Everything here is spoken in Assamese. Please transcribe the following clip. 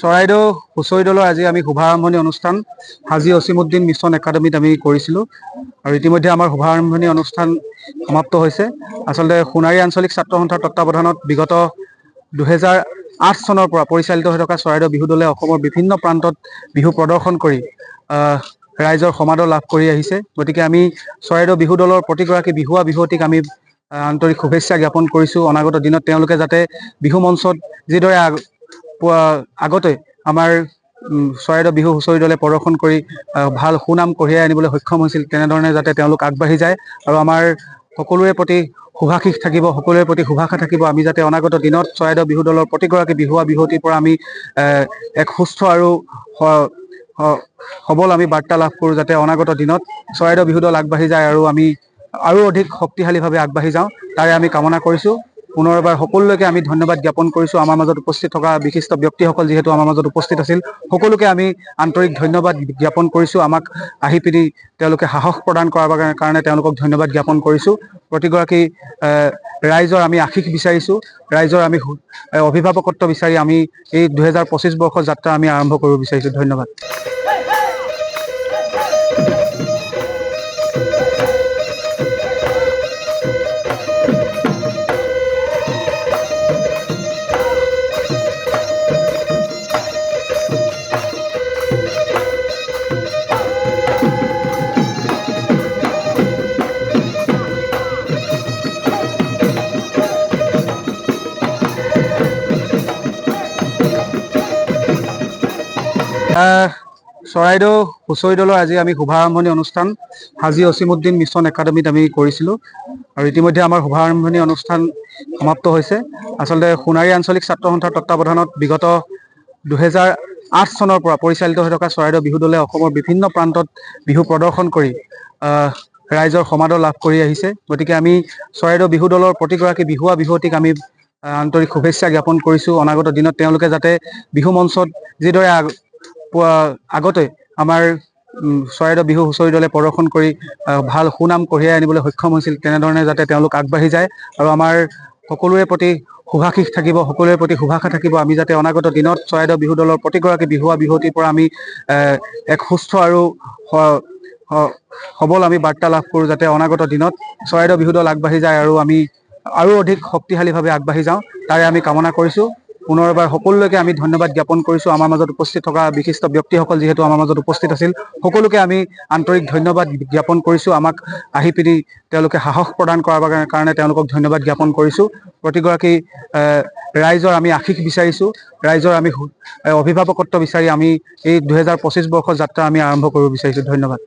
চৰাইদেউ হুঁচৰি দলৰ আজি আমি শুভাৰম্ভণি অনুষ্ঠান হাজী অছিমুদ্দিন মিছন একাডেমীত আমি কৰিছিলোঁ আৰু ইতিমধ্যে আমাৰ শুভাৰম্ভণি অনুষ্ঠান সমাপ্ত হৈছে। আচলতে সোণাৰী আঞ্চলিক ছাত্ৰ সন্থাৰ তত্বাৱধানত বিগত 2008 চনৰ পৰা পৰিচালিত হৈ থকা চৰাইদেউ বিহু দলে অসমৰ বিভিন্ন প্ৰান্তত বিহু প্ৰদৰ্শন কৰি ৰাইজৰ সমাদৰ লাভ কৰি আহিছে। গতিকে আমি চৰাইদেউ বিহু দলৰ প্ৰতিগৰাকী বিহুৱা বিহুৱতীক আমি আন্তৰিক শুভেচ্ছা জ্ঞাপন কৰিছোঁ। অনাগত দিনত তেওঁলোকে যাতে বিহু মঞ্চত যিদৰে আগতে আমাৰ চৰাইদেউ বিহু হুঁচৰি দলে প্ৰদৰ্শন কৰি ভাল সুনাম কঢ়িয়াই আনিবলৈ সক্ষম হৈছিল, তেনেধৰণে যাতে তেওঁলোক আগবাঢ়ি যায় আৰু আমাৰ সকলোৰে প্ৰতি শুভাশীষ থাকিব, সকলোৰে প্ৰতি শুভাশা থাকিব। আমি যাতে অনাগত দিনত চৰাইদেউ বিহু দলৰ প্ৰতিগৰাকী বিহুৱা বিহুৱতীৰ পৰা আমি এক সুস্থ আৰু সবল আমি বাৰ্তা লাভ কৰোঁ, যাতে অনাগত দিনত চৰাইদেউ বিহু দল আগবাঢ়ি যায় আৰু আমি আৰু অধিক শক্তিশালীভাৱে আগবাঢ়ি যাওঁ, তাৰে আমি কামনা কৰিছোঁ। পুনৰবাৰ সকলোলৈকে আমি ধন্যবাদ জ্ঞাপন কৰিছোঁ। আমাৰ মাজত উপস্থিত থকা বিশিষ্ট ব্যক্তিসকল যিহেতু আমাৰ মাজত উপস্থিত আছিল, সকলোকে আমি আন্তৰিক ধন্যবাদ জ্ঞাপন কৰিছোঁ। আমাক আহি পিনি তেওঁলোকে সাহস প্ৰদান কৰাৰ কাৰণে তেওঁলোকক ধন্যবাদ জ্ঞাপন কৰিছোঁ। প্ৰতিগৰাকী ৰাইজৰ আমি আশীষ বিচাৰিছোঁ, ৰাইজৰ আমি অভিভাৱকত্ব বিচাৰি আমি এই 2025 বৰ্ষৰ যাত্ৰা আমি আৰম্ভ কৰিব বিচাৰিছোঁ। ধন্যবাদ। চৰাইদেউ হুঁচৰি দলৰ আজি আমি শুভাৰম্ভণি অনুষ্ঠান হাজী অছিমুদ্দিন মিছন একাডেমীত আমি কৰিছিলোঁ আৰু ইতিমধ্যে আমাৰ শুভাৰম্ভণি অনুষ্ঠান সমাপ্ত হৈছে। আচলতে সোণাৰী আঞ্চলিক ছাত্ৰ সন্থাৰ তত্বাৱধানত বিগত 2008 চনৰ পৰা পৰিচালিত হৈ থকা চৰাইদেউ বিহু দলে অসমৰ বিভিন্ন প্ৰান্তত বিহু প্ৰদৰ্শন কৰি ৰাইজৰ সমাদৰ লাভ কৰি আহিছে। গতিকে আমি চৰাইদেউ বিহু দলৰ প্ৰতিগৰাকী বিহুৱা বিহুৱতীক আমি আন্তৰিক শুভেচ্ছা জ্ঞাপন কৰিছোঁ। অনাগত দিনত তেওঁলোকে যাতে বিহু মঞ্চত যিদৰে আগতে আমাৰ চৰাইদেউ বিহু হুঁচৰি দলে প্ৰদৰ্শন কৰি ভাল সুনাম কঢ়িয়াই আনিবলৈ সক্ষম হৈছিল, তেনেধৰণে যাতে তেওঁলোক আগবাঢ়ি যায় আৰু আমাৰ সকলোৰে প্ৰতি শুভাশীষ থাকিব, সকলোৰে প্ৰতি শুভাশা থাকিব। আমি যাতে অনাগত দিনত চৰাইদেউ বিহু দলৰ প্ৰতিগৰাকী বিহুৱা বিহুৱতীৰ পৰা আমি এক সুস্থ আৰু সবল আমি বাৰ্তা লাভ কৰোঁ, যাতে অনাগত দিনত চৰাইদেউ বিহু দল আগবাঢ়ি যায় আৰু আমি আৰু অধিক শক্তিশালীভাৱে আগবাঢ়ি যাওঁ, তাৰে আমি কামনা কৰিছোঁ। পুনৰবাৰ সকলোলৈকে আমি ধন্যবাদ জ্ঞাপন কৰিছোঁ। আমাৰ মাজত উপস্থিত থকা বিশিষ্ট ব্যক্তিসকল যিহেতু আমাৰ মাজত উপস্থিত আছিল, সকলোকে আমি আন্তৰিক ধন্যবাদ জ্ঞাপন কৰিছোঁ। আমাক আহি পিনি তেওঁলোকে সাহস প্ৰদান কৰাৰ কাৰণে তেওঁলোকক ধন্যবাদ জ্ঞাপন কৰিছোঁ। প্ৰতিগৰাকী ৰাইজৰ আমি আশীষ বিচাৰিছোঁ, ৰাইজৰ আমি অভিভাৱকত্ব বিচাৰি আমি এই 2025 বৰ্ষৰ যাত্ৰা আমি আৰম্ভ কৰিব বিচাৰিছোঁ। ধন্যবাদ।